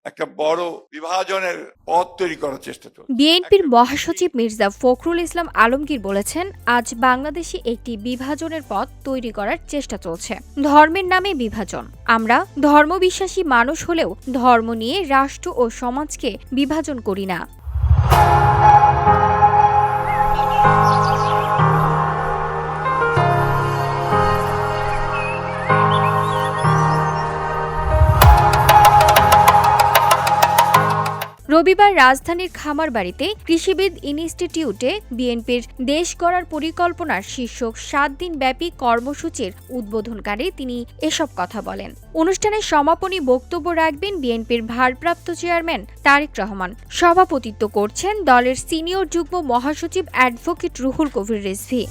একটা বড় বিভাজনের পথ তৈরি করার চেষ্টা চলছে। বিএনপির মহাসচিব মির্জা ফখরুল ইসলাম আলমগীর বলেছেন, আজ বাংলাদেশে একটি বিভাজনের পথ তৈরি করার চেষ্টা চলছে। ধর্মের নামে বিভাজন। আমরা ধর্মবিশ্বাসী মানুষ হলেও ধর্ম নিয়ে রাষ্ট্র ও সমাজকে বিভাজন করি না। রবিবার রাজধানীর খামারবাড়িতে কৃষিবিদ ইনস্টিটিউটে বিএনপির দেশ গড়ার পরিকল্পনার শীর্ষক ৭ দিনব্যাপী কর্মসূচির উদ্বোধনকালে তিনি এসব কথা বলেন। অনুষ্ঠানে সমাপনী বক্তব্য রাখবেন বিএনপির ভারপ্রাপ্ত চেয়ারম্যান তারেক রহমান। সভাপতিত্ব করছেন দলের সিনিয়র যুগ্ম মহাসচিব অ্যাডভোকেট রুহুল কবির রিজভী।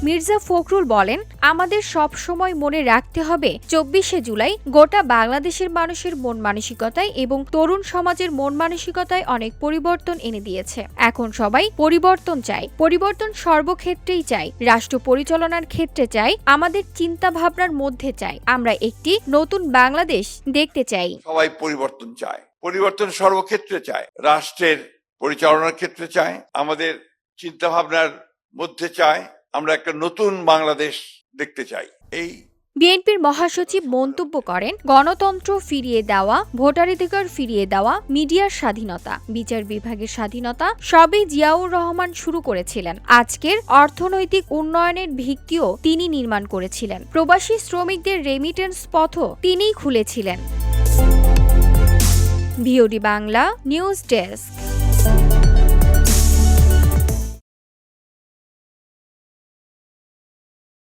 মির্জা ফখরুল বলেন, আমাদের সব সময় মনে রাখতে হবে ২৪শে জুলাই গোটা বাংলাদেশের মানুষের মন মানসিকতায় এবং তরুণ সমাজের মন মানসিকতায় অনেক পরিবর্তন এনে দিয়েছে। এখন সবাই পরিবর্তন চায়, পরিবর্তন সর্বক্ষেত্রেই চাই, রাষ্ট্র পরিচালনার ক্ষেত্রে চাই, আমাদের চিন্তা ভাবনার মধ্যে চাই। আমরা একটি নতুন বাংলাদেশ দেখতে চাই। সবাই পরিবর্তন চায়, পরিবর্তন সর্বক্ষেত্রে চায়, রাষ্ট্রের পরিচালনার ক্ষেত্রে চায়, আমাদের চিন্তা ভাবনার মধ্যে চায়। আমরা একটা নতুন বাংলাদেশ দেখতে চাই। এই বিএনপির মহাসচিব মন্তব্য করেন, গণতন্ত্র ফিরিয়ে দেওয়া, ভোটাধিকার ফিরিয়ে দেওয়া, মিডিয়ার স্বাধীনতা, বিচার বিভাগের স্বাধীনতা সবই জিয়াউর রহমান শুরু করেছিলেন। আজকের অর্থনৈতিক উন্নয়নের ভিত্তিও তিনি নির্মাণ করেছিলেন। প্রবাসী শ্রমিকদের রেমিটেন্স পথও তিনিই খুলেছিলেন। VOD Bangla news desk.